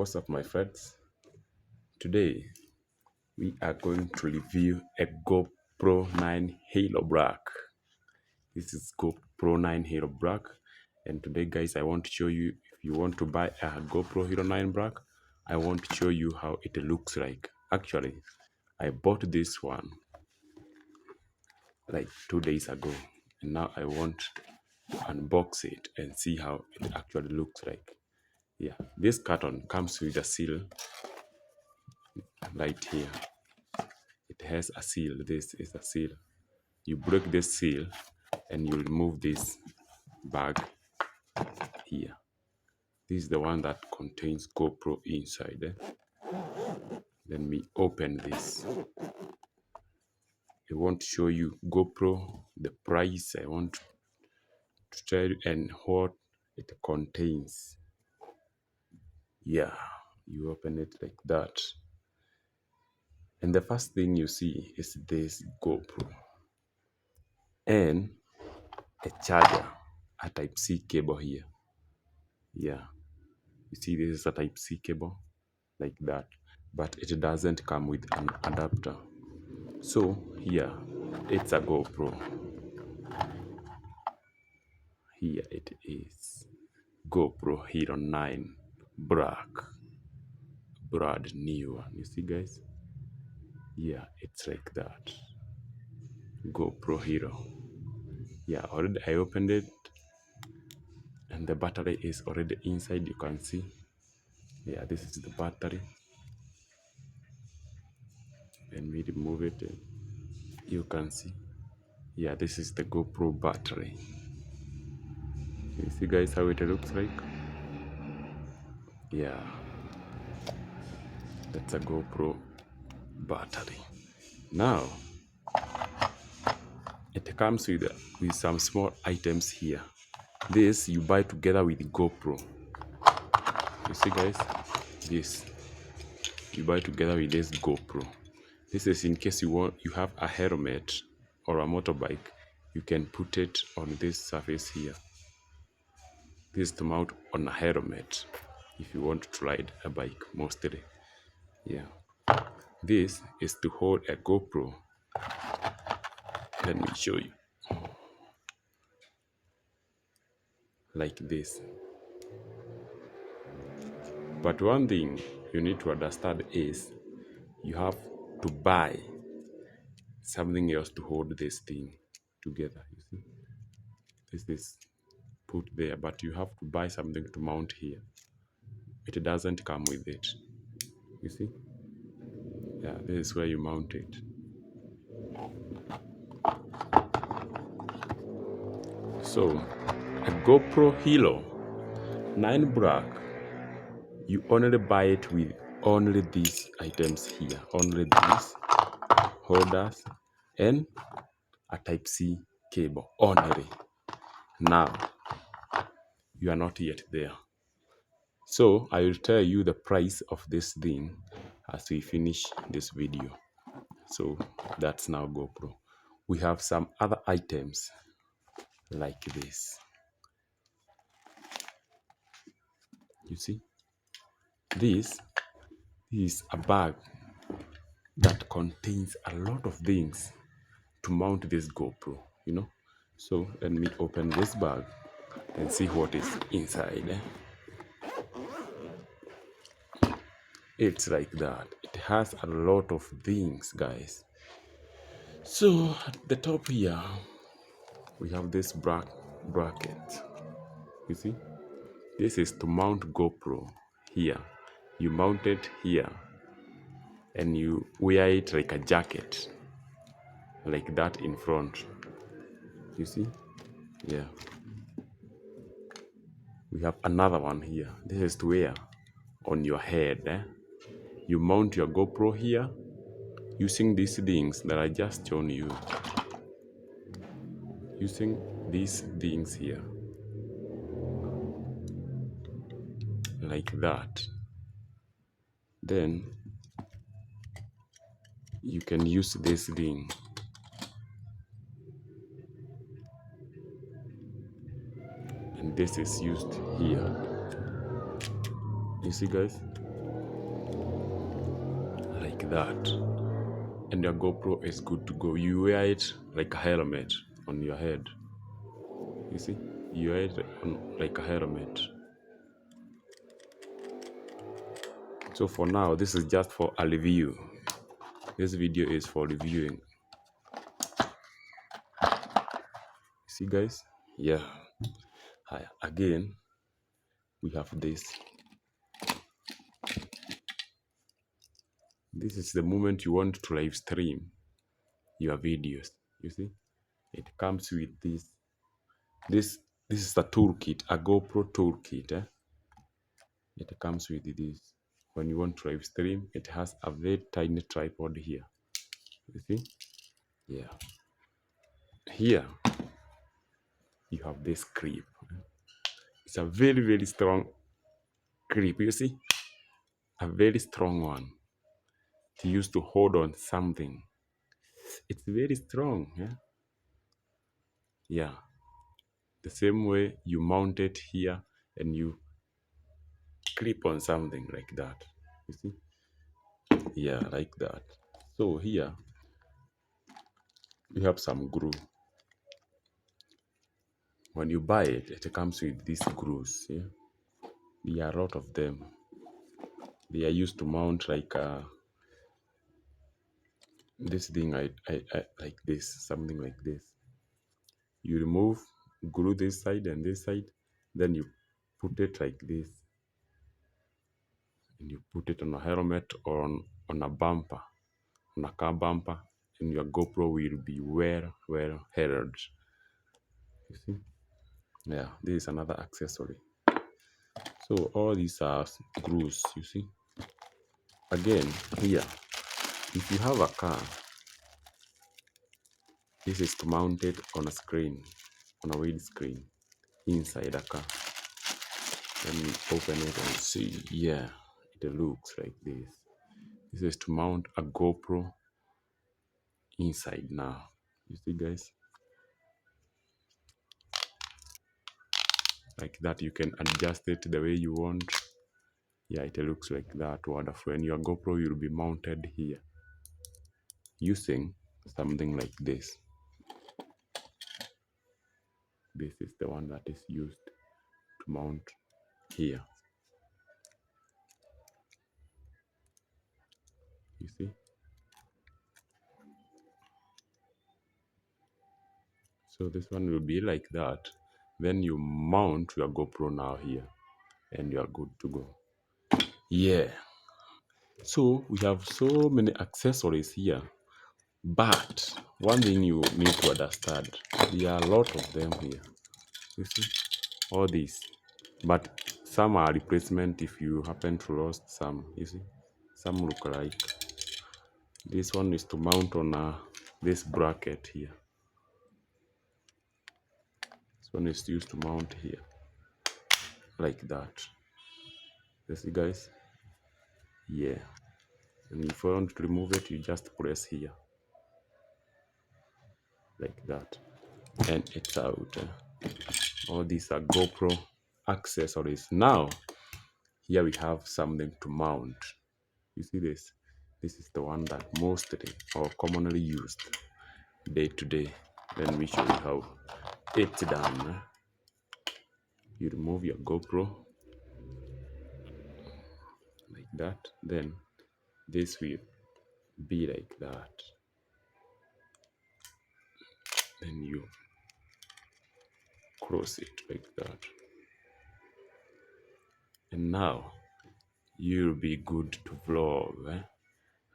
What's up, my friends? Today we are going to review a GoPro 9 Hero Black. This is GoPro 9 Hero Black, and today, guys, I want to show you, if you want to buy a GoPro Hero 9 Black, I want to show you how it looks like. Actually, I bought this one like 2 days ago, and now I want to unbox it and see how it actually looks like. Yeah, this carton comes with a seal right here. It has a seal. This is a seal. You break this seal and you remove this bag here. This is the one that contains GoPro inside. Let me open this. I want to show you GoPro, the price. I want to tell you and what it contains. Yeah, you open it like that. And the first thing you see is this GoPro and a charger, a Type-C cable here. Yeah, you see this is a Type-C cable like that, but it doesn't come with an adapter. So here it's a GoPro. Here it is, GoPro Hero 9 Black, brand new one. You see, guys? Yeah, it's like that. GoPro Hero. Yeah, already I opened it and the battery is already inside. You can see. Yeah, this is the battery. And we remove it. You can see. Yeah, this is the GoPro battery. You see, guys, how it looks like? Yeah, that's a GoPro battery. Now it comes with some small items here. This you buy together with GoPro. You see, guys, this you buy together with this GoPro. This is in case you have a helmet or a motorbike, you can put it on this surface here. This is to mount on a helmet if you want to ride a bike mostly. Yeah, this is to hold a GoPro. Let me show you. Like this. But one thing you need to understand is you have to buy something else to hold this thing together. You see, this is put there, but you have to buy something to mount here. It doesn't come with it. You see? Yeah, this is where you mount it. So, a GoPro Hero 9 Black, you only buy it with only these items here. Only these holders and a Type-C cable. Only. Now, you are not yet there. So, I will tell you the price of this thing as we finish this video. So, that's now GoPro. We have some other items like this. You see? This is a bag that contains a lot of things to mount this GoPro, you know? So, let me open this bag and see what is inside. It's like that. It has a lot of things, guys. So, at the top here, we have this bracket. You see? This is to mount GoPro here. You mount it here and you wear it like a jacket, like that in front. You see? Yeah. We have another one here. This is to wear on your head. You mount your GoPro here using these things that I just shown you. Using these things here. Like that. Then you can use this thing. And this is used here. You see, guys? that, and your GoPro is good to go. You wear it like a helmet on your head. You see, you wear it on, like a helmet. So for now, this is just for a review. This video is for reviewing. See guys? Yeah. Hi. Again, we have this. This is the moment you want to live stream your videos. You see? It comes with this. This is a toolkit, a GoPro toolkit. It comes with this. When you want to live stream, it has a very tiny tripod here. You see? Yeah. Here, you have this grip. It's a very, very strong grip. You see? A very strong one to use to hold on something. It's very strong. Yeah. Yeah. The same way you mount it here and you clip on something like that. You see? Yeah, like that. So here you have some glue. When you buy it, it comes with these screws. Yeah? There are a lot of them. They are used to mount like this thing, I like this, something like this. You remove, glue this side and this side, then you put it like this, and you put it on a helmet or on a bumper, on a car bumper, and your GoPro will be well held. You see? Yeah, this is another accessory. So all these are screws, you see. Again, here, if you have a car, this is mounted on a screen, on a windscreen, inside a car. Let me open it and see. Yeah, it looks like this. This is to mount a GoPro inside now. You see, guys? Like that, you can adjust it the way you want. Yeah, it looks like that. Wonderful. And your GoPro will be mounted here using something like this. This is the one that is used to mount here. You see? So this one will be like that. Then you mount your GoPro now here and you are good to go. Yeah. So we have so many accessories here. But one thing you need to understand, there are a lot of them here. You see? All these. But some are replacement if you happen to lost some. You see? Some look like. This one is to mount on this bracket here. This one is used to mount here. Like that. You see, guys? Yeah. And if you want to remove it, you just press here. Like that. And it's out. All these are GoPro accessories. Now, here we have something to mount. You see this? This is the one that mostly or commonly used day to day. Let me show you how it's done. You remove your GoPro like that. Then this will be like that. Then you close it like that. And now you'll be good to vlog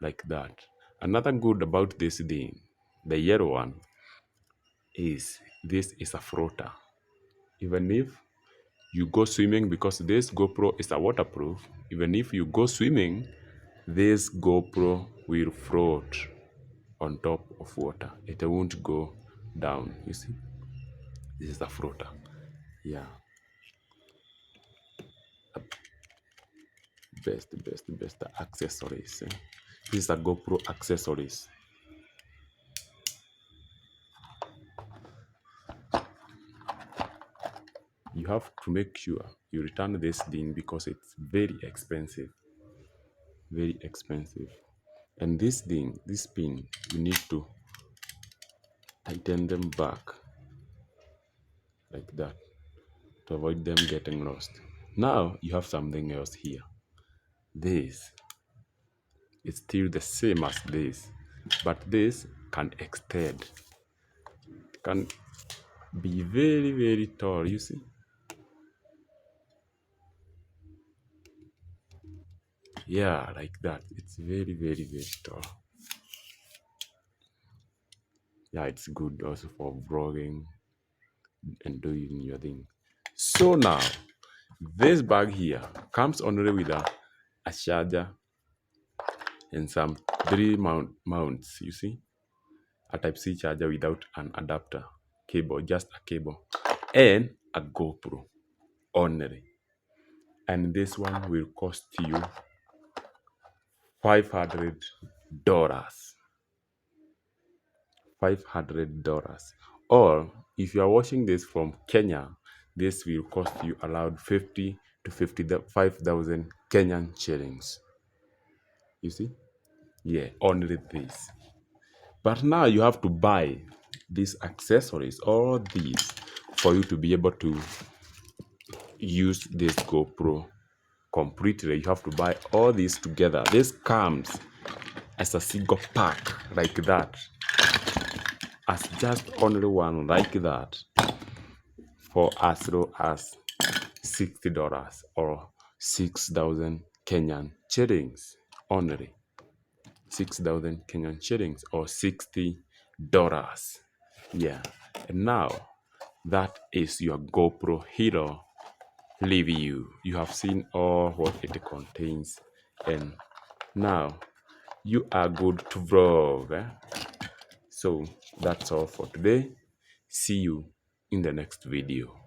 like that. Another good about this thing, the yellow one, is this is a floater. Even if you go swimming, because this GoPro is a waterproof, even if you go swimming, this GoPro will float on top of water. It won't go down. You see, this is a floater. Yeah, best accessories. This is a GoPro accessories. You have to make sure you return this thing because it's very expensive. Very expensive. And this pin, you need to tighten them back like that to avoid them getting lost. Now you have something else here. This is still the same as this, but this can extend. It can be very, very tall, you see? Yeah, like that. It's very, very, very tall. Yeah, it's good also for vlogging and doing your thing. So now, this bag here comes only with a charger and some three mounts, you see? A Type-C charger without an adapter cable, just a cable, and a GoPro only. And this one will cost you $500. $500. Or if you are watching this from Kenya, this will cost you around 50 to 55,000 Kenyan shillings. You see? Yeah, only this. But now you have to buy these accessories, all these, for you to be able to use this GoPro completely. You have to buy all these together. This comes as a single pack like that, as just only one like that, for as low as $60 or 6,000 Kenyan shillings only. 6,000 Kenyan shillings or $60. Yeah. And now that is your GoPro Hero review. You have seen all what it contains, and now you are good to vlog. So that's all for today. See you in the next video.